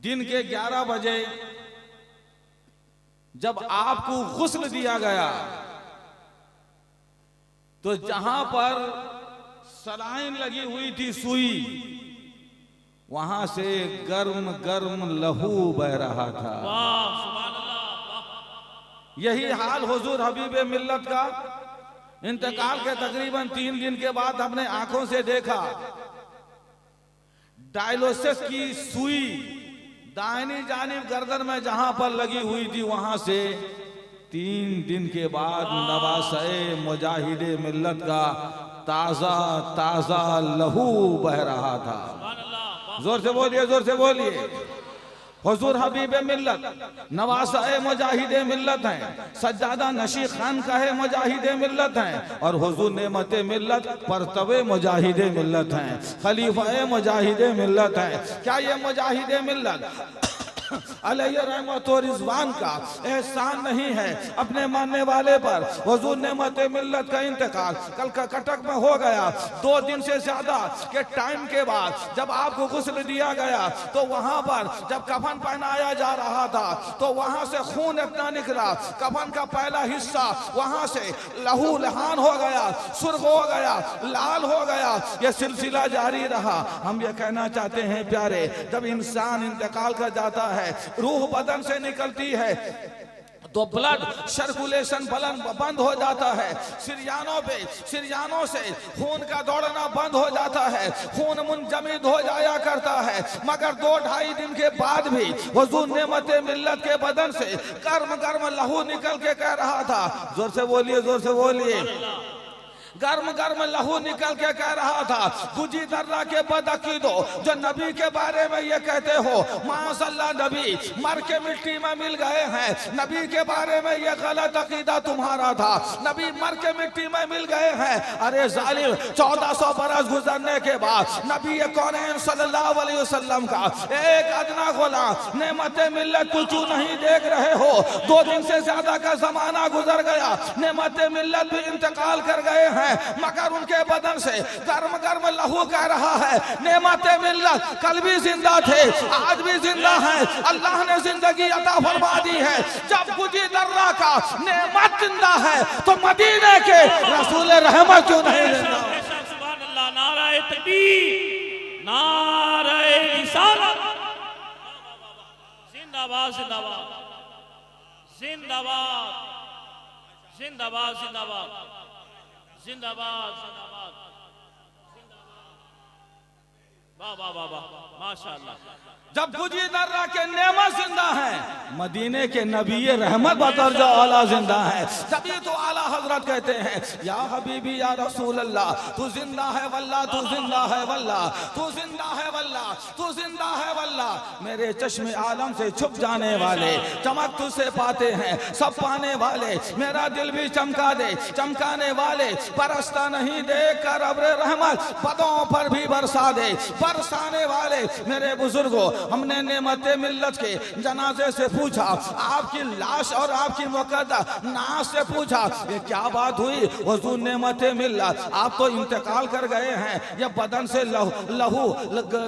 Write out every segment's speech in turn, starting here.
दिन के 11 बजे जब आपको गुस्ल दिया गया तो जहां पर सलाइन लगी हुई थी सुई, वहां से गर्म गर्म लहू बह रहा था। यही हाल हुजूर हबीबे मिल्लत का इंतकाल के तकरीबन 3 दिन के बाद हमने आंखों से देखा। डायलिसिस की सुई दाहिनी जानिब गर्दन में जहां पर लगी हुई थी, वहां से 3 दिन के बाद नवासे मुजाहिदे मिल्लत का ताजा ताजा लहू बह रहा था। जोर से बोलिए, जोर से बोलिए। हुजूर हबीब मिल्लत नवासा मुजाहिदे मिल्लत हैं, सज्जादा नशी खान का है मुजाहिदे मिल्लत हैं, और हुजूर नेमत मिल्लत परतवे मुजाहिदे मिल्लत हैं, खलीफा मुजाहिदे मिल्लत हैं। क्या ये मुजाहिदे मिल्लत अलैहि रहमत और रिज़वान का एहसान नहीं है अपने मानने वाले पर? हुजूर नेमत मिल्लत का इंतकाल कल का कटक में हो गया। 2 दिन से ज्यादा के टाइम के बाद जब आपको गुस्ल दिया गया तो वहां पर जब कफन पहनाया जा रहा था तो वहां से खून इतना निकला, कफन का पहला हिस्सा वहां से लहू लहान हो गया, सुर्ख हो गया, लाल हो गया। ये सिलसिला जारी रहा। हम ये कहना चाहते हैं प्यारे, जब इंसान इंतकाल कर जाता है, रूह बदन से निकलती है तो ब्लड सर्कुलेशन बंद हो जाता है, सिरयानों से खून का दौड़ना बंद हो जाता है, खून मुंजमद हो जाया करता है। मगर 2-2.5 दिन के बाद भी हुजूर नेमत मिल्लत के बदन से गर्म गर्म लहू निकल के कह रहा था। जोर से बोलिए, जोर से बोलिए। गर्म गर्म लहू निकल के कह रहा था, गुजी दर्रा के बदअकीदो जो नबी के बारे में ये कहते हो माशअल्लाह नबी मर के मिट्टी में मिल गए हैं, नबी के बारे में ये गलत अकीदा तुम्हारा था, नबी मर के मिट्टी में मिल गए हैं। अरे जालिम, 1400 बरस गुजरने के बाद नबी कौनैन सल्लल्लाहु अलैहि वसल्लम का एक अदना गुलाम नेमत मिल्लत को क्यों नहीं देख रहे हो? 2 दिन से ज्यादा का जमाना गुजर गया, नेमत मिल्लत भी इंतकाल कर गए हैं, मगर उनके बदन से गर्म गर्म लहू कह रहा है नेमत मिल्लत कल भी जिंदा थे, आज भी जिंदा हैं। अल्लाह ने जिंदगी अता फरमा दी है। जब गुजी दर्रा का नेमत जिंदा है तो मदीने के रसूल रहमत क्यों नहीं जिंदा? सुभान अल्लाह, नाराए तकबीर, नाराए रिसालत, जिंदाबाद जिंदाबाद जिंदाबाद जिंदाबाद जिंदाबाद जिंदाबाद जिंदाबाद। वाह वाह वाह वाह, माशाअल्लाह। जब गुजी दर्रा के नेमत जिंदा है, मदीने के नबी रहमत बदर्जा आला जिंदा है। तभी तो आला हजरत कहते हैं या हबीबी या रसूल अल्लाह, तू जिंदा है वल्लाह, तू जिंदा है वल्लाह, तू जिंदा है वल्लाह, तू जिंदा है वल्लाह। मेरे चश्मे आलम से छुप जाने वाले चमक तुझसे पाते हैं सब पाने वाले, मेरा दिल भी चमका दे चमकाने वाले, बरसता नहीं देख कर अब्र रहमत पदों पर भी बरसा दे बरसाने वाले। मेरे बुजुर्गों, हमने नेमत मिल्लत के जनाजे से पूछा, आपकी लाश और आपकी मुकद्दा नाश से पूछा, ये क्या बात हुई हुजूर नेमत मिल्लत, आप तो इंतकाल कर गए हैं, ये बदन से लहू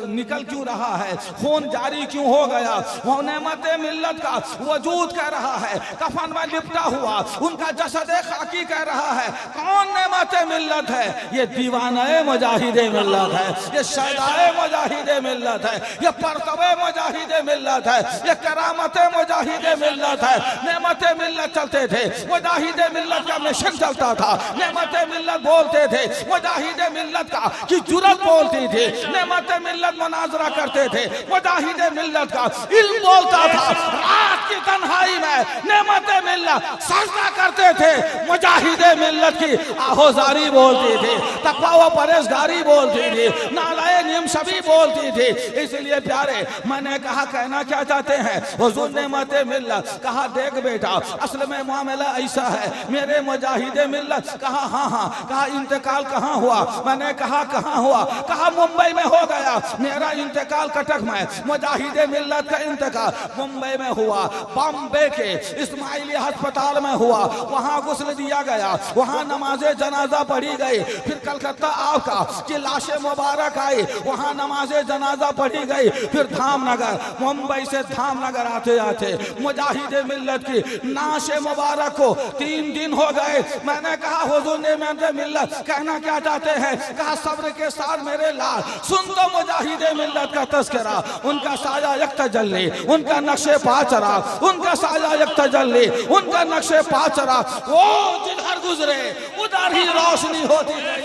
निकल क्यों रहा है, खून जारी क्यों हो गया? वो नेमत मिल्लत का वजूद कह रहा है, कफन में लिपटा हुआ उनका जसद खाकी कह रहा है। कौन नेमत मिल्लत है? ये दीवाना मुजाहिदे मिल्लत है, ये शहदाए मुजाहिदे मिल्लत है, ये परतवे मुजाहिदे मिल्लत है, ये करामत मुजाहिदे मिल्लत है। नेमत मिल्लत चलते थे, मुजाहिदे मिल्लत का मिशन चलता था, नेमत मिल्लत बोलते थे, मुजाहिदे मिल्लत का की जुरत बोलती थी, नेमत मिल्लत मुनाजरा करते थे, मुजाहिदे मिल्लत का इल्म बोलता था। रात की तन्हाई में नेमत मिल्लत सजदा करते थे, मुजाहिदे मिल्लत की आहोजारी बोलती थी, तकवा व परहेजगारी बोलती थी, नालाए नियम सभी बोलती थी। इसलिए प्यारे, मैंने कहा कहना क्या चाहते हैं हुजूर नेमत मिल्लत? कहा देख बेटा, असल में मामला ऐसा है, मेरे मुजाहिदे मिल्लत। कहा हाँ हाँ। कहा इंतकाल कहाँ हुआ? मैंने कहा कहाँ हुआ? कहा मुंबई में हो गया। मेरा इंतकाल कटक में, मुजाहिदे मिल्लत का इंतकाल मुंबई में हुआ, बॉम्बे के इस्माइली अस्पताल में हुआ, वहाँ गुस्ल दिया गया, वहाँ नमाज जनाजा पढ़ी गई। फिर कलकत्ता आपका की लाशें मुबारक आई, वहाँ नमाज जनाजा पढ़ी गई। फिर धामनगर, मुंबई से धामनगर आते आते मुजाहिद मिल्लत की नाश मुबारक को 3 दिन हो गए। मैंने कहा हुजूर ने मिल्लत कहना क्या चाहते हैं? कहा सब्र के साथ मेरे लाल सुन तो मुजाहिद मिल्लत का तस्करा, उनका साया एक तजल्ली, उनका नक्शे पा चरा, उनका साया एक तजल्ली, उनका नक्शे पा चरा। वो जिधर गुजरे उधर ही रोशनी होती गई।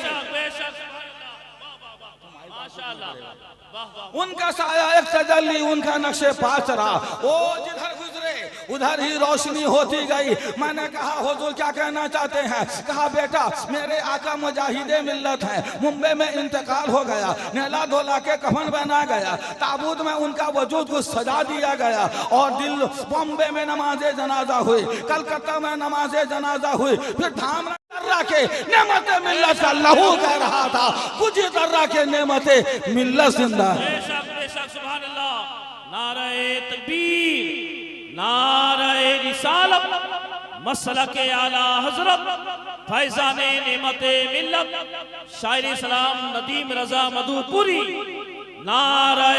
उनका साया एक तजल्ली, उनका नक्शे पा चरा, वो जिधर गुजरे उधर ही रोशनी होती गई। मैंने कहा हुजूर क्या कहना चाहते हैं? कहा बेटा मेरे आका मुजाहिद मिल्लत है, मुंबई में इंतकाल हो गया, नेला धोला के कफन बना गया, ताबूत में उनका वजूद को सजा दिया गया और दिल बॉम्बे में नमाज जनाजा हुई, कलकत्ता में नमाज जनाजा हुई, फिर धाम के नेमत मिल्लत का लहू कह रहा था, कुछ दर्रा के नेमत मिल्लत जिंदा। बेशक सुभान अल्लाह। नारे तकबीर, नारे रिसालत, मसलके आला हजरत फैजाने नेमते मिल्लत शायरी सलाम नदीम रजा मधुपुरी। नारे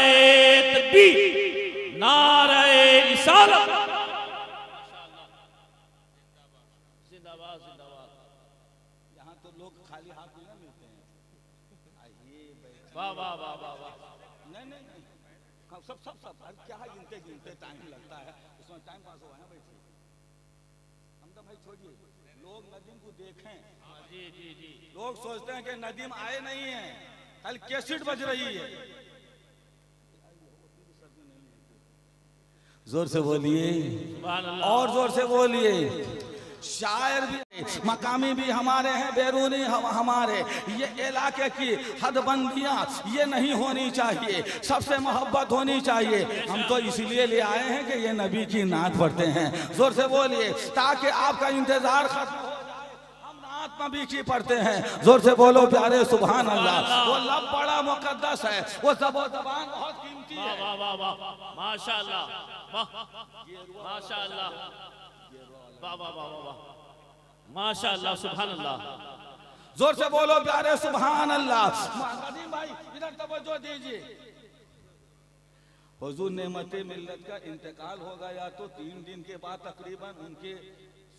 तकबीर, नारे रिसालत। जिंदाबाद जिंदाबाद। यहाँ तो लोग खाली हाथ में मिलते हैं। वाह वाह वाह वाह वाह। नहीं नहीं नहीं, सब सब सब क्या है, गिनते गिनते टाइम लगता है, उसमें टाइम पास हुआ है। बैठिए हमदा भाई, छोड़िए, लोग नदीम को देखें। जी जी जी। लोग सोचते हैं कि नदीम आए नहीं है, कल कैसेट बज रही है। जोर से बोलिए और जोर से बोलिए। शायर भी मकामी भी हमारे हैं, बैरूनी हमारे। ये इलाके की हदबंदियां ये नहीं होनी चाहिए, सबसे मोहब्बत होनी चाहिए। हम तो इसलिए ले आए हैं कि ये नबी की नात पढ़ते हैं। जोर से बोलिए ताकि आपका इंतजार खत्म हो जाए। हम नात नबी की पढ़ते हैं। जोर से बोलो प्यारे सुभान अल्लाह। वो लब बड़ा मुकद्दस है, वो ज़बान बहुत कीमती है। वाह वाह वाह वाह माशाअल्लाह, वाह माशाअल्लाह, वाह वाह वाह वाह माशाअल्लाह, सुभान अल्लाह। जोर से बोलो प्यारे सुभान अल्लाह। नदीम भाई इधर तवज्जो दीजिए। हुजूर नेमते मिल्लत का इंतकाल हो गया तो 3 दिन के बाद तकरीबन उनके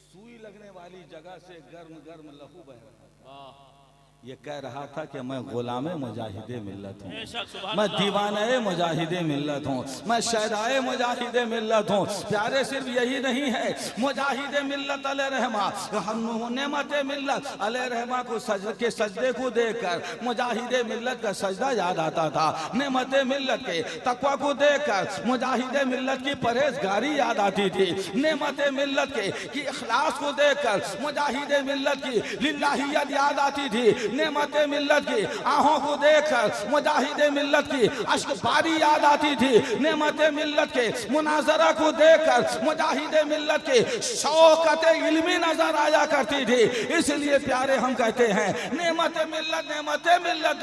सुई लगने वाली जगह से गर्म गर्म लहू बह रहा था। ये कह रहा था कि मैं गुलामे मुजाहिदे मिल्लत हूँ, मैं दीवाने मुजाहिदे मिल्लत हूँ, मैं शहदाए मुजाहिदे मिल्लत हूँ। प्यारे सिर्फ यही नहीं है, मुजाहिदे मिल्लत अलैहि रहमा, नेमत मिल्लत अलैहि रहमा को सजदे को देखकर मुजाहिदे मिल्लत का सजदा याद आता था। नेमत मिल्लत के तकवा को देखकर मुजाहिदे मिल्लत की परहेजगारी याद आती थी। नेमत मिल्लत के की इखलास को देखकर मुजाहिदे मिल्लत की लिल्लाहियत याद आती थी। नेमत मिल्लत की आहों को देखकर मुजाहिद मिल्लत की अश्कबारी याद आती थी। नेमत मिल्लत के मुनाजरा को देखकर मुजाहिद मिल्लत के शौकत इल्मी नजर आया करती थी। इसलिए प्यारे हम कहते हैं नेमत मिल्लत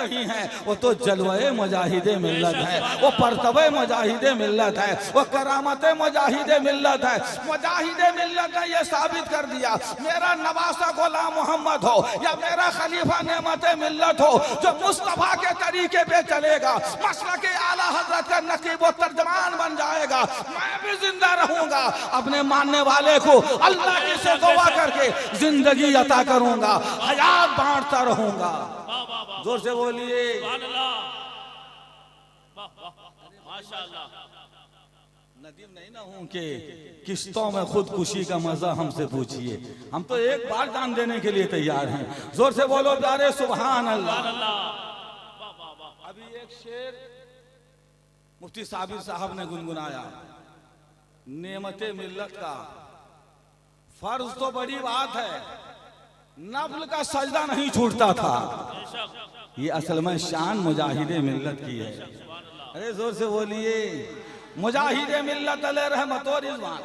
नहीं है, वो तो जलवे मुजाहिद मिल्लत है, वो परतबे मुजाहिद मिल्लत है, वो करामत मुजाहिद मिल्लत है। मुजाहिद मिल्लत ने यह साबित कर दिया, मेरा नवासा गुलाम मोहम्मद हो या मेरा खलीफा नेमत मिल्लत हो, जो मुस्तफा के तरीके पे चलेगा, मसलक आला हजरत का नकीब व तर्जमान बन जाएगा, मैं भी जिंदा रहूंगा, अपने मानने वाले को अल्लाह की से दुआ करके जिंदगी अता करूंगा, हयात बांटता रहूंगा। जोर से बोलिए नदीम नहीं ना हूं कि किस्तों में खुदकुशी का मजा हमसे पूछिए, हम तो एक बार जान देने के लिए तैयार हैं। जोर से बोलो प्यारे सुभान अल्लाह। अभी एक शेर मुफ्ती साबिर साहब ने गुनगुनाया, नेमते मिल्लत का फर्ज तो बड़ी बात है, नफल का सजदा नहीं छूटता था, ये असल में शान मुजाहिदे मिल्लत की है। अरे जोर से बोलिए मुजाहिदे मिल्लत अलैहि रहमत व रिज़वान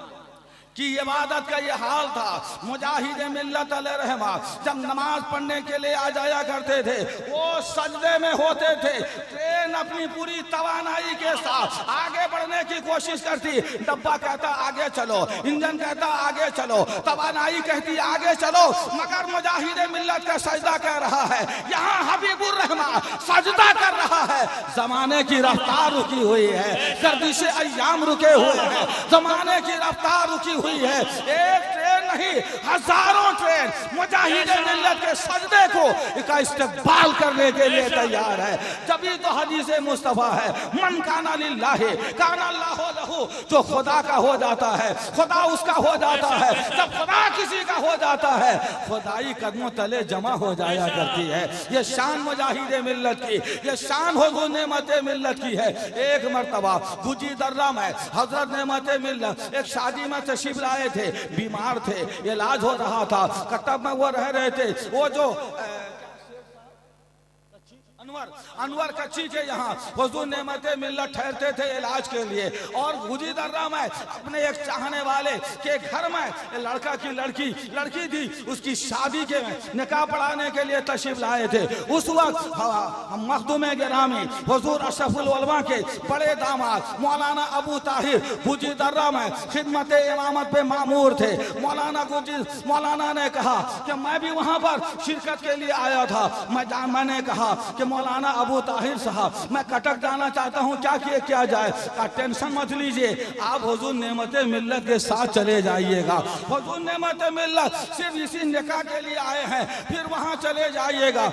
कि इबादत का ये हाल था। मुजाहिद मिल्लत अलैहि रहमा जब नमाज पढ़ने के लिए आ जाया करते थे, वो सजदे में होते थे। ट्रेन अपनी पूरी तवानाई के साथ आगे बढ़ने की कोशिश करती, डब्बा कहता आगे चलो, इंजन कहता आगे चलो, तवानाई कहती आगे चलो, मगर मुजाहिद मिल्लत का सजदा कह रहा है, यहाँ हबीबुर रहमा सजदा कर रहा है। जमाने की रफ्तार रुकी हुई है, गर्दिश अय्याम रुके हुए हैं, जमाने की रफ्तार रुकी हुई है। एक ट्रेन नहीं, हजारों ट्रेन मुजाहिद मिल्लत के सजदे को का इस्तेमाल करने के लिए तैयार है। जभी तो हदीस मुस्तफा है, मन काना लिल्लाहि काना अल्लाहु लहू। जो खुदा का हो जाता है, खुदा उसका हो जाता है। जब खुदा किसी का हो जाता है, खुदाई कदमों तले जमा हो जाया करती है। ये शान मुजाहिद मिल्लत की, ये शान हुजूर नेमत मिल्लत की है। एक मर्तबा गुजी दर्रा में हजरत नेमत मिल्लत एक शादी में तशरीफ लाए थे, बीमार थे, इलाज हो रहा था। कटक में वो रह रहे थे, वो जो अनवर कच्ची के यहाँ हुजूर नेमत मिल्लत ठहरते थे इलाज के लिए। और गुजी दर्रा में अपने एक चाहने वाले के घर में लड़का की लड़की थी, उसकी शादी के निकाह पढ़ाने के लिए तशरीफ लाए थे। उस वक्त मखदूम गिरामी हुजूर अशरफुल उलमा के बड़े दामाद मौलाना अबू ताहिर गुजी दर्रा में खिदमत इमामत पे मामूर थे। मौलाना ने कहा कि मैं भी वहाँ पर शिरकत के लिए आया था। मैंने कहा कि मौलाना अबू ताहिर साहब, मैं कटक जाना चाहता हूँ, क्या जाए? का टेंशन मत लीजिए, आप हुजूर नेमत मिल्लत के साथ चले जाइएगा। हुजूर नेमत मिल्लत सिर्फ इसी निकाह के लिए आए हैं, फिर वहाँ चले जाइएगा।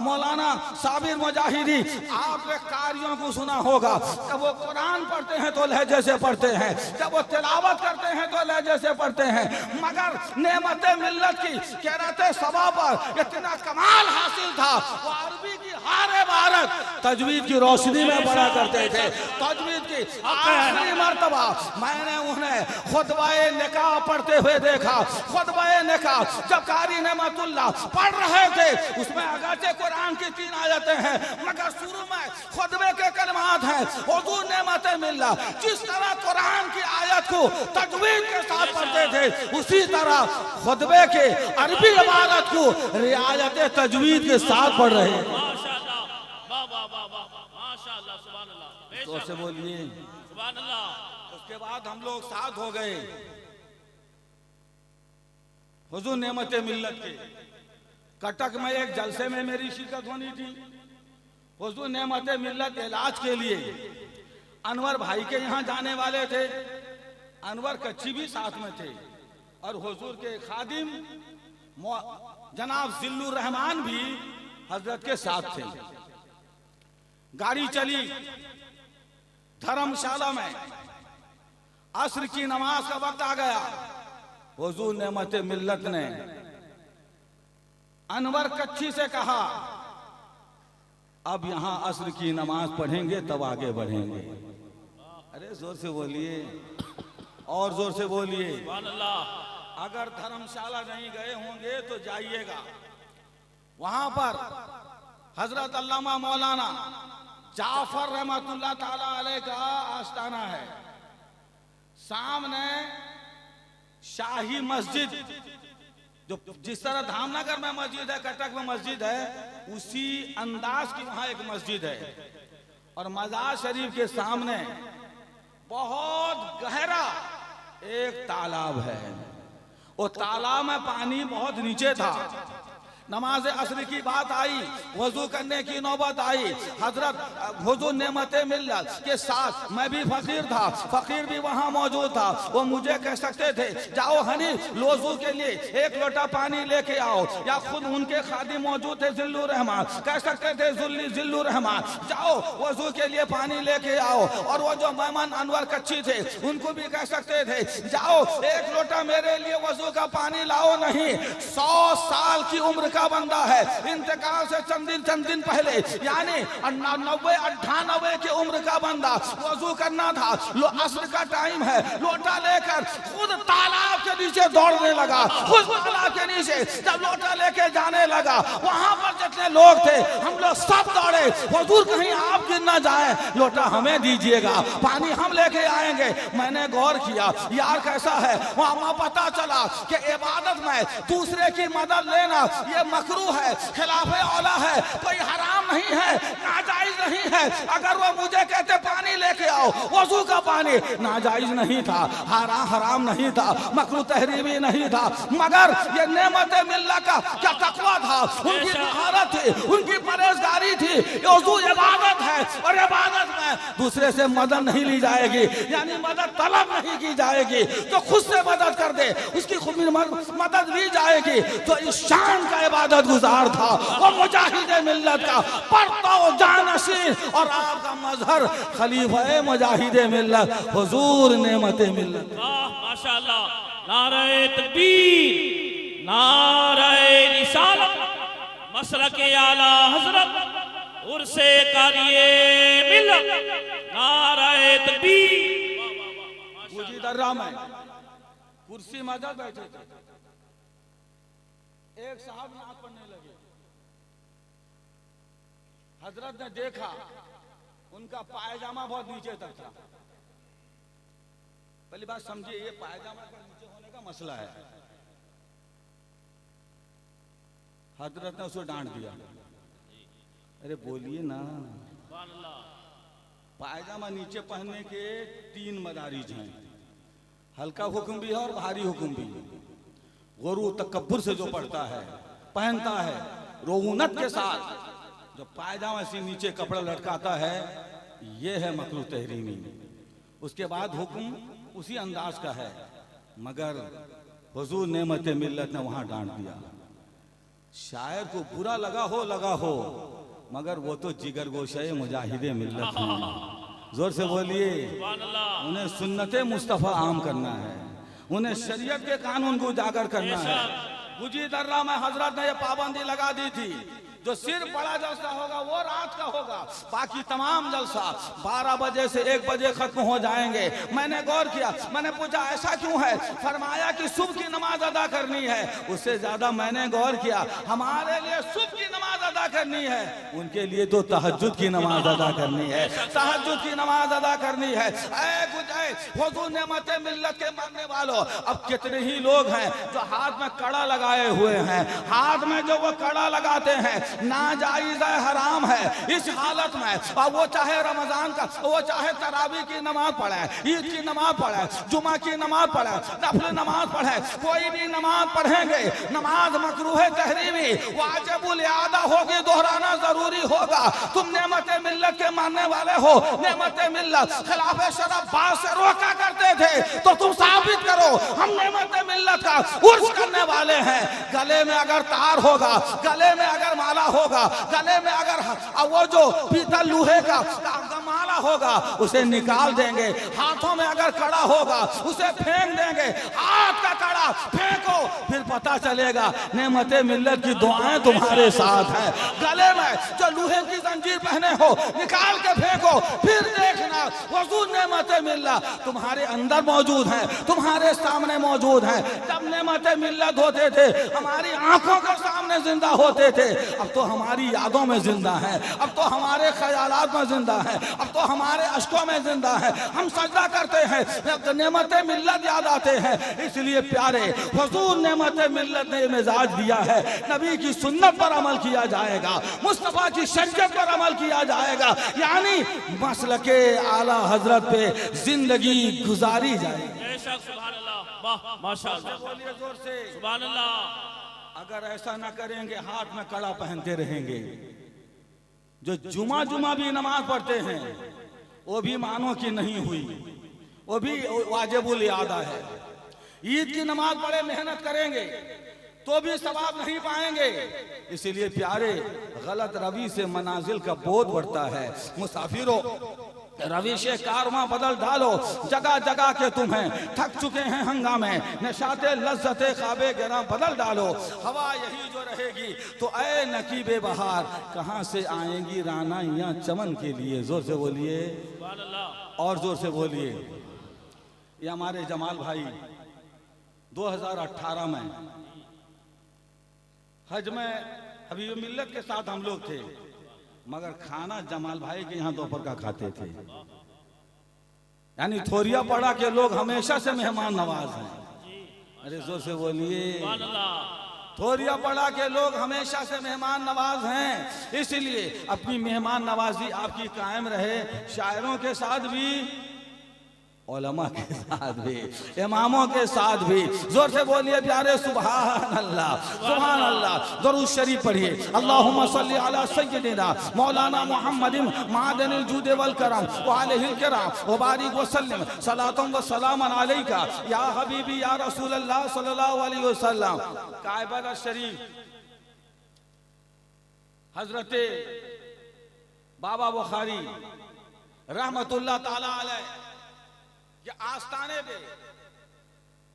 मौलाना साबिर मुजाहिदी, आपने कारियों को सुना होगा, जब वो कुरान पढ़ते हैं तो लहजे से पढ़ते हैं, जब वो तिलावत करते हैं तो लहजे से पढ़ते हैं। मगर नेमत मिल्लत की क़िरात सबा पर इतना कमाल हासिल था, वो अरबी की हर इबारत तजवीद की रोशनी में पढ़ा करते थे। तजवीद की आखिरी मर्तबा मैंने उन्हें खुतबाए निकाह पढ़ते हुए देखा। खुतबाए निकाह जब कारी नेमतुल्लाह पढ़ रहे थे, उसमें अगरचे कुरान की 3 आयतें हैं, मगर शुरू में खुतबे के कलमात हैं। हुजूर नेमत मिल्लत जिस तरह कुरान की आयत को तजवीद के साथ पढ़ते थे, उसी तरह खुतबे के अरबी इबारत को रियायत तजवीद के साथ पढ़ रहे हैं। माशाअल्लाह, वाह वाह वाह वाह, माशाअल्लाह, सुभान अल्लाह, तो से बोलिए। सुभान अल्लाह। उसके बाद हम लोग साथ हो गए हुजूर नेमत मिल्लत के। कटक में एक जलसे में मेरी शिरकत होनी थी। हुजूर नेमत मिल्लत इलाज के लिए अनवर भाई के यहाँ जाने वाले थे। अनवर कच्ची भी साथ में थे और हुजूर के खादिम जनाब जिल्लुर रहमान भी हजरत के साथ थे। गाड़ी चली धर्मशाला में, असर की नमाज का वक्त आ गया। हुजूर नेमत मिल्लत ने अनवर कच्ची से कहा, अब यहां असर की नमाज पढ़ेंगे तब आगे बढ़ेंगे। अरे जोर से बोलिए, और जोर से बोलिए। सुभान अल्लाह। अगर धर्मशाला नहीं गए होंगे तो जाइएगा, वहां पर हजरत अल्लामा मौलाना जाफर रहमतुल्लाह ताला अलैह का आस्थाना है। सामने शाही मस्जिद, जो जिस तरह धामनगर में मस्जिद है, कटक में मस्जिद है, उसी अंदाज की वहां एक मस्जिद है। और मजार शरीफ के सामने बहुत गहरा एक तालाब है। वो तालाब में पानी बहुत नीचे था। नमाज असर की बात आई, वजू करने की नौबत आई। हजरत हुजूर नेमत मिल्लत के साथ मैं भी फकीर था, फकीर भी वहाँ मौजूद था। वो मुझे कह सकते थे, जाओ हनीफ वजू के लिए 1 लोटा पानी लेके आओ, या खुद उनके खादिम मौजूद थे जिल्लुर रहमान, कह सकते थे जिल्लुर रहमान जाओ वजू के लिए पानी लेके आओ। और वो जो मेहमान अनवर कच्ची थे, उनको भी कह सकते थे, जाओ 1 लोटा मेरे लिए वजू का पानी लाओ। नहीं, 100 साल की उम्र का का बंदा है, इंतकाल से चंद दिन पहले यानी 98 की उम्र का बंदा वजू करना था, असर का टाइम है, लोटा लेकर खुद तालाब के नीचे दौड़ने लगा। खुद तालाब के नीचे जब लोटा लेके जाने लगा, वहां पर जितने लोग थे हम लोग सब दौड़े, हुजूर कहीं आप गिर ना जाए, लोटा हमें दीजिएगा, पानी हम लेके आएंगे। मैंने गौर किया यार कैसा है, वहां पता चला कि इबादत में दूसरे की मदद लेना ये मकरूह है, खिलाफे औला है, कोई हराम नहीं है, नाजायज नहीं है। अगर वो मुझे कहते पानी लेके आओ, वजू का पानी, नाजायज नहीं था, हराम नहीं था, मकरूह तहरीमी नहीं था, मगर ये नेमत मिल्ला का क्या तकवा था, उनकी महारत थी, उनकी परहेजगारी थी। वजू इबादत है और इबादत में दूसरे से मदद नहीं ली जाएगी, यानी मदद तलब नहीं की जाएगी, तो खुद से मदद कर दे, उसकी खुद मदद ली जाएगी। तो इस शान का इबादत गुजार था वो मुजाहिद मिल्लत का परतो जानशीन और आपका मजहर खलीफा मुजाहिद मिल्लत हुजूर नेमत मिल्लत। माशाअल्लाह, नारे तकबीर, नारे रिसालत, मसलके आला हजरत, उर्से कारिए मिल्लत, नारे तकबीर। गुजी दर्रा में कुर्सी मदद बैठे थे, एक साहब नाक पढ़ने लगे, हजरत ने देखा उनका पायजामा बहुत नीचे तक था। पहली बात समझिए, ये पायजामा का नीचे होने का मसला है। हजरत ने उसको डांट दिया, अरे बोलिए ना, पायजामा नीचे पहनने के 3 मदारिज हैं, हल्का हुक्म भी है और भारी हुक्म भी। गुरु तकब्बुर से जो पढ़ता है, पहनता है, रोऊनत के साथ जो पायजामा से नीचे कपड़ा लटकाता है, ये है मकरूह तहरीमी। उसके बाद हुक्म उसी अंदाज का है, मगर हुजूर नेमत मिल्लत ने वहां डांट दिया। शायर को बुरा लगा हो, मगर वो तो जिगर गोशे मुजाहिदे मिल्लत हैं। जोर से बोलिए, उन्हें सुन्नते मुस्तफ़ा आम करना है, उन्हें शरीयत के कानून को उजागर करना है। गुजी दर्रा में हजरत ने ये पाबंदी लगा दी थी, जो सिर्फ बड़ा जलसा होगा वो रात का होगा, बाकी तमाम जलसा 12 बजे से 1 बजे खत्म हो जाएंगे। मैंने गौर किया, मैंने पूछा ऐसा क्यों है, फरमाया कि सुबह की नमाज अदा करनी है। उससे ज्यादा मैंने गौर किया, हमारे लिए सुबह की नमाज अदा करनी है, उनके लिए तो तहज्जुद की नमाज अदा करनी है, तहज्जुद की नमाज अदा करनी है। हुजूर नेमत मिल्लत के मानने वालों, अब कितने ही लोग हैं जो हाथ में कड़ा लगाए हुए हैं, हाथ में जो वो कड़ा लगाते हैं नाजायज है, हराम है। इस हालत में अब वो चाहे रमजान का, वो चाहे तरावी की नमाज पढ़े, ईद की नमाज पढ़े, जुमा की नमाज पढ़े, नफल नमाज पढ़े, कोई भी नमाज पढ़ेंगे, नमाज मकरूह तहरीमी वाजिबुल इआदा होगी, दोहराना जरूरी होगा। तुम नेमत मिल्लत के मानने वाले हो, नेमत मिल्लत खिलाफे शरअ बात से रोका करते थे, तो तुम साबित करो हम नेमत मिल्लत का उर्स करने वाले हैं। गले में अगर तार होगा, गले में अगर माला होगा, गले में अगर वो जो पीतल लोहे का माला होगा उसे निकाल देंगे, हाथों में अगर कड़ा होगा उसे फेंक देंगे। हाथ का कड़ा फेंको, फिर पता चलेगा नेमत मिल्लत की दुआएं तुम्हारे साथ है। गले में जो लोहे की जंजीर पहने हो निकाल के फेंको, फिर देखना हुजूर नेमत मिल्लत तुम्हारे अंदर मौजूद है, तुम्हारे सामने मौजूद है। जब नेमत मिल्लत होते थे हमारी आंखों के सामने जिंदा होते थे, अब तो हमारी यादों में जिंदा है, अब तो हमारे ख्यालात में जिंदा है, अब तो हमारे अश्कों में जिंदा है। हम सजदा करते हैं, नेमत मिल्लत याद आते हैं। इसलिए प्यारे हुजूर नेमत मिल्लत ने मिजाज दिया है, नबी की सुन्नत पर अमल किया जाएगा, मुस्तफा की शरीयत पर अमल किया जाएगा, यानी मसलके आला हजरत पे जिंदगी गुजारी जाएगी। सुभान अल्लाह, माशाअल्लाह, बोलिए जोर से सुभान अल्लाह। अगर ऐसा ना करेंगे, हाथ में कड़ा पहनते रहेंगे, जो जुमा भी नमाज पढ़ते हैं वो भी मानो कि नहीं हुई, वो भी वाजिबुल इआदा है। ईद की नमाज पढ़े मेहनत करेंगे तो भी सवाब नहीं पाएंगे। इसलिए प्यारे गलत रवि से मनाजिल का बोझ बढ़ता है। मुसाफिरों, रविश कारवां बदल डालो, जगह जगह के तुम्हें थक चुके हैं हंगामे, नशाते लज्जते ख्वाबे गिरा बदल डालो। हवा यही जो रहेगी तो ऐ नकीबे बहार, कहाँ से आएंगी राना यहाँ चमन के लिए। जोर से बोलिए और जोर से बोलिए। ये हमारे जमाल भाई 2018 में हज में हबीब मिल्लत के साथ हम लोग थे, मगर खाना जमाल भाई के यहाँ दोपहर का खाते थे। यानी थोरिया पड़ा के लोग हमेशा से मेहमान नवाज हैं। अरे जोर से बोलिए। थोरिया पड़ा के लोग हमेशा से मेहमान नवाज हैं, इसलिए अपनी मेहमान नवाजी आपकी कायम रहे। शायरों के साथ भी, उलमा के साथ भी, इमामों के साथ भी। जोर से बोलिए प्यारे सुभान अल्लाह, सुभान अल्लाह। दरूद शरीफ पढ़िए। अल्लाहुम्मा सल्ली अला सय्यदिना मौलाना मुहम्मदिन मादनिल जूद वल करम व अलैहिल किराम व बारिक व सल्लिम सलातुन व सलामन अलैका या हबीबी या रसूल अल्लाह सल्लल्लाहु अलैहि वसल्लम। कायबा शरीफ हजरत बाबा बुखारी रहमतुल्लाह ताला अलैह कि आस्ताने पे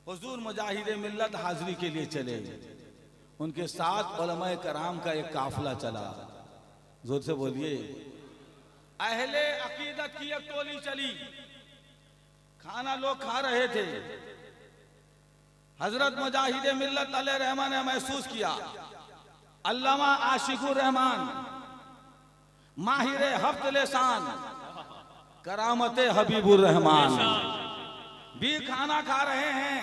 हुजूर मुजाहिद मिल्लत हाजिरी के लिए चले। उनके साथ उलमा कराम का एक काफिला चला। जोर से बोलिए। अहले अकीदत की एक टोली चली। खाना लोग खा रहे थे। हजरत मुजाहिद मिल्लत अलैहि रहमान ने महसूस किया, अल्लामा आशिकुर रहमान माहिर हफ्त लिसान करामत हबीबुर रहमान भी खाना खा रहे हैं।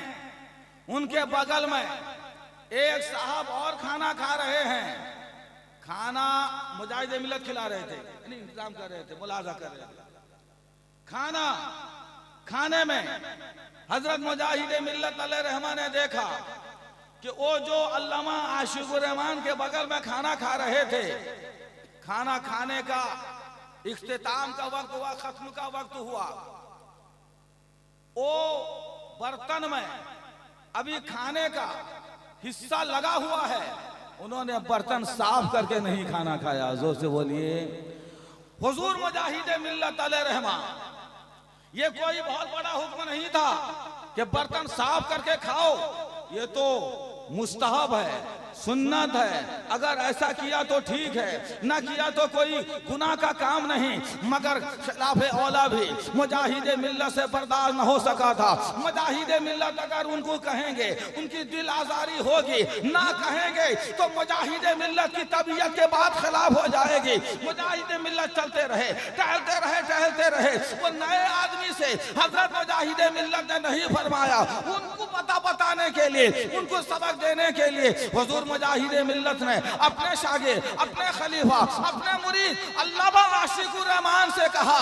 उनके बगल में एक साहब और खाना खा रहे हैं। खाना मुजाहिद मिल्लत खिला रहे थे, इंतजाम कर रहे थे, मुलाजा कर रहे थे। खाना खाने में हजरत मुजाहिद मिल्लत अलैहि रहमान ने देखा कि वो जो अल्लामा आशिकुर रहमान के बगल में खाना खा रहे थे, खाना खाने का इख्तिताम का वक्त हुआ, खत्म का वक्त हुआ। वो बर्तन में अभी खाने का हिस्सा लगा हुआ है, उन्होंने बर्तन साफ करके नहीं खाना खाया। जोर से बोलिए। हुजूर मुजाहिद मिल्लत अलैहि रहमान, ये कोई बहुत बड़ा हुक्म नहीं था कि बर्तन साफ करके खाओ, ये तो मुस्तहब है, सुन्नत है। अगर ऐसा किया तो ठीक है, ना किया तो कोई गुनाह का काम नहीं। मगर खिलाफे औला भी मुजाहिद मिल्लत से बर्दाश्त न हो सका था। मुजाहिद मिल्लत अगर उनको कहेंगे उनकी दिल आजारी होगी, ना कहेंगे तो मुजाहिद मिल्लत की तबीयत के बाद खिलाफ हो जाएगी। मुजाहिद मिल्लत चलते रहे, टहलते रहे, टहलते रहे। वो नए आदमी से हजरत मुजाहिद मिल्लत ने नहीं फरमाया, उनको पता बताने के लिए, उनको सबक देने के लिए हुजूर मुजाहिद मिल्लत ने अपने शागिर्द, अपने खलीफा, अपने मुरीद अल्लामा आशिकुर रहमान से कहा,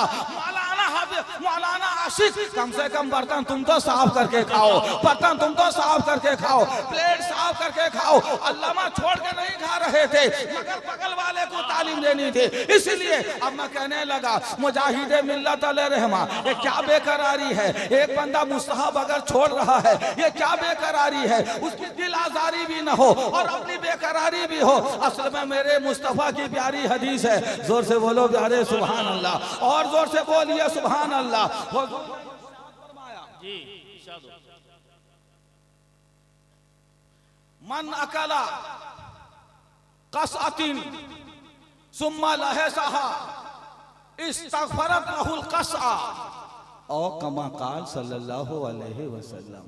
मौलाना आशिक, कम से कम बर्तन तुम तो साफ करके खाओ, बर्तन तुम तो साफ करके खाओ, प्लेट साफ करके खाओ। अल्लामा छोड़ के नहीं खा रहे थे, मगर बगल वाले को तालीम देनी थी। इसलिए अब मैं कहने लगा, मुजाहिद मिल्लत अलैहि रहमान, ये क्या बेकरारी है। एक बंदा मुस्तहब अगर छोड़ रहा है, ये क्या बेकरारी है। उसकी दिल आजारी भी न हो और अपनी बेकरारी भी हो। असल में मेरे मुस्तफा की प्यारी हदीस है। जोर से बोलो प्यारे सुभान अल्लाह, और जोर से बोलिए सुभान अल्लाह। मन अकला कसअतिन सुम्मा लहसहा इस्तगफरत लहुल कसआ औ कमा काल सल्लल्लाहु अलैहि वसल्लम।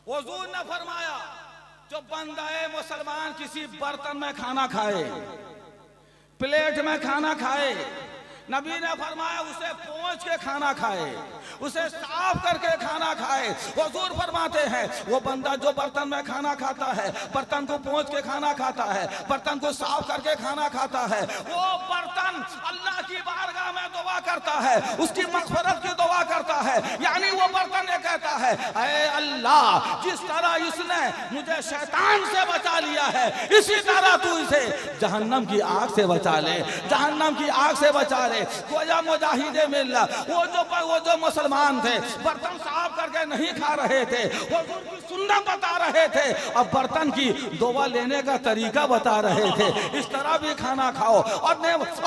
हुजूर ने फरमाया, जो बंदा मुसलमान किसी बर्तन में खाना खाए, प्लेट में खाना खाए, नबी ने फरमाया उसे पोंछ के खाना खाए, उसे साफ करके खाना खाए। हुजूर फरमाते हैं, वो बंदा जो बर्तन में खाना खाता है, बर्तन को पोंछ के खाना खाता है, बर्तन को साफ करके खाना खाता है, वो बर्तन अल्लाह की बारगाह में दुआ करता है, उसकी मग़फ़िरत की दुआ करता है। यानी वो बर्तन ये कहता है, ऐ अल्लाह, जिस तरह इसने मुझे शैतान से बचा लिया है, इसी तरह तू इसे जहन्नम की आग से बचा ले, जहन्नम की आग से बचा ले। गोया मुजाहिद मिल्लत, वो जो मुसलमान थे, बर्तन साफ करके नहीं खा रहे थे, वो उनकी सुन्नत बता रहे थे, अब बर्तन की दुआ लेने का तरीका बता रहे थे। इस तरह भी खाना खाओ। और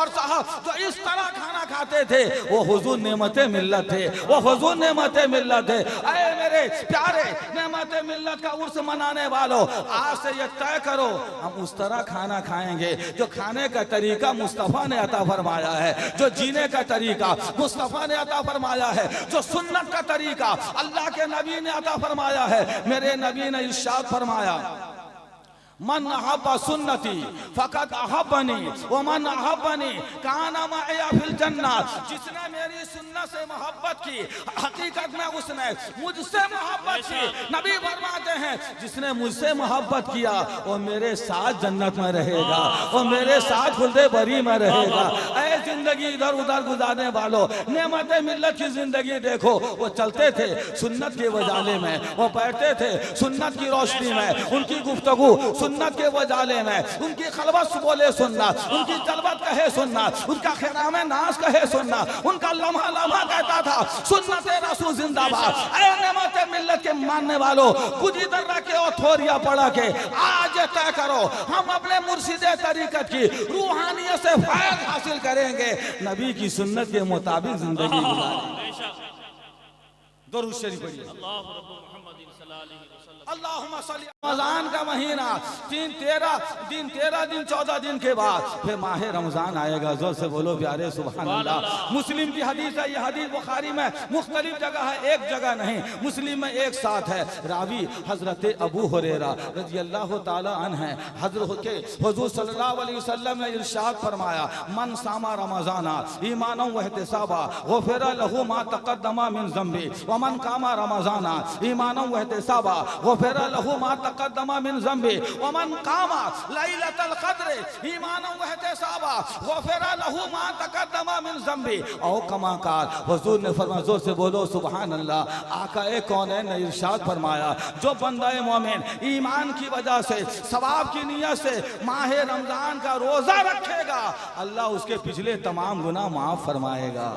साहब जो इस तरह खाना खाते थे वो हुजूर नेमत मिल्लत थे, वो हुजूर नेमत मिल्लत थे। अरे मेरे प्यारे नेमत मिल्लत का उर्स मनाने वालों, आज से ये तय करो हम उस तरह खाना खाएंगे जो खाने का तरीका मुस्तफ़ा ने अता फरमाया है, जो जीने का तरीका मुस्तफ़ा ने अता फरमाया है, जो सुन्नत का तरीका अल्लाह के नबी ने अता फरमाया है। मेरे नबी ने इरशाद फरमाया, मन अहब्बा सुन्नती फकत अहब्बनी व मन अहब्बनी काना माया फिल जन्नत। जिसने मेरी सुन्नत से मोहब्बत की हकीकत में उसने मुझसे मोहब्बत की। नबी फरमाते हैं जिसने मुझसे मोहब्बत किया वो मेरे साथ जन्नत में रहेगा, वो मेरे साथ खुलदे बरी में रहेगा। ऐ जिंदगी इधर उधर गुजारने वालों, नेमत मिल्लत की जिंदगी देखो। वो चलते थे सुन्नत के वजाले में, वो बैठते थे सुन्नत की रोशनी में, उनकी गुफ्तगू सुन्नत के वजाले में, उनकी खलवत बोले सुनना, उनकी जलवत कहे सुनना, उनका खिराम नाश कहे सुनना, उनका लम्हा लम्हा कहता था सुन्नत रसूल जिंदाबाद। ऐ नेमत मिल्लत के मानने वालों, कुछ इधर रखे और थोरिया पड़ा के आज तय करो हम अपने मुर्शिदे तरीकत की रूहानियत से फैज़ हासिल करेंगे, नबी की सुन्नत के मुताबिक जिंदगी गुजारेंगे। दुरूद शरीफ पढ़िए। अल्लाहुम्मा सल्ली। रमजान का महीना 13 दिन 14 दिन के बाद फिर माह रमजान आएगा। जोर से बोलो प्यारे सुभान अल्लाह। मुस्लिम की हदीस है, ये हदीस बुखारी में मुख्तलिफ जगह है, एक जगह नहीं, मुस्लिम में एक साथ है। रावी हजरत अबू हुरैरा रज़ी अल्लाह ताला अन्हु है। हजरत के हुजूर सल्लल्लाहु अलैहि वसल्लम ने इरशाद फरमाया, मन सामा रमजाना ईमानन व इहतिसाबा गुफिरा लहू मा तक़द्दमा मिन ज़म्बी व मन कामा रमजाना ईमानन व इहतिसाबा गुफिरा लहू मा तक़द्दमा मिन ज़म्बी व मन कामा लैलतल क़द्र ईमानन व इहतिसाबा गुफिरा लहू मा तक़द्दमा मिन ज़म्बी। औ कमा क़ाल, हुजूर ने फरमाया, जोर से बोलो सुभान अल्लाह। आका कौनैन ने इरशाद फरमाया, जो बंदा मोमिन ईमान की वजह से सवाब की नियत से माह रमजान का रोजा रखेगा, अल्लाह उसके पिछले तमाम गुनाह माफ फरमाएगा।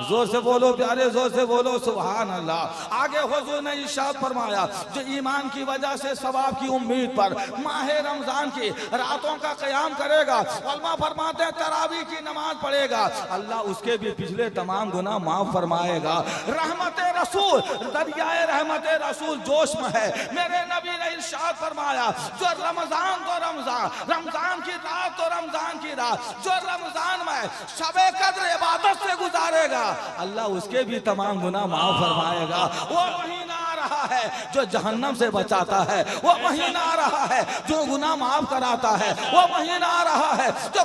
जोर से बोलो प्यारे, जोर से बोलो सुभान अल्लाह। आगे हुजूर ने इरशाद फरमाया, जो ईमान की वजह से सवाब की उम्मीद पर माह रमजान की रातों का क़याम करेगा, उलमा फरमाते हैं तरावी की नमाज पढ़ेगा, अल्लाह उसके भी पिछले तमाम गुनाह माफ फरमाएगा। रहमत रसूल, दरियाए रहमत रसूल जोश में है। मेरे नबी ने इरशाद फरमाया, जो रमजान तो रमजान की रात तो रमजान की रात, जो रमजान में शबे कद्र इबादत से गुजारेगा, अल्लाह उसके भी तमाम गुनाह माफ फरमाएगा। वो महीना आ रहा है जो जहन्नम से बचाता है, वो महीना आ रहा है जो गुनाह माफ कराता है, वो महीना आ रहा है जो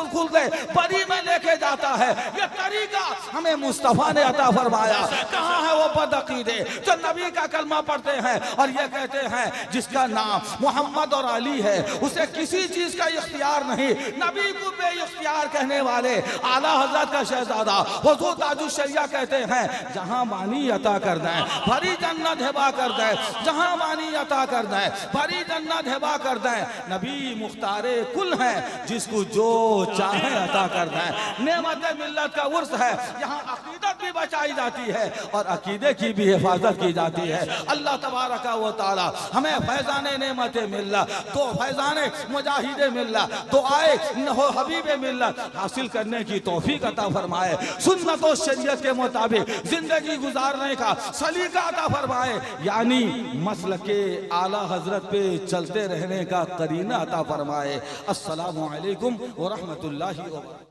खुलते बरी में लेके जाता है। ये तरीका हमें मुस्तफा ने अता फरमाया। कहाँ है वो बदअकीदे जो नबी का कलमा पढ़ते हैं और ये कहते हैं जिसका नाम मोहम्मद और अली है उसे किसी चीज का इख्तियार नहीं। नबी को बेइख्तियार कहने वाले आला हजरत का शहजादा हुजूर ताजुश शरिया कहते हैं, जहां मानी अता कर दें भरी जन्नत हिबा कर दें, जहां मानी अता कर दें भरी जन्नत हिबा कर दें। नबी मुख्तारे कुल है, जिसको जो चाहे अता कर दें। नेमत मिल्लत का उर्स है, यहाँ अकीदत भी बचाई जाती है और अकीदे की भी हिफाजत की जाती है। अल्लाह तबारक व तआला हमें फैज़ाने नेमत मिल्लत, तो फैज़ाने मुजाहिदे मिल्लत, तो आए हो हबीबे मिल्लत हासिल करने की तौफीक अता फरमाए। सुन्नत और शरीयत के मुताबिक जिंदगी गुजारने का सलीका अता फरमाए, यानी मसलके आला हजरत पे चलते रहने का करीना अता फरमाए। अस्सलामु अलैकुम व रहमतुल्लाहि व बरकातहू।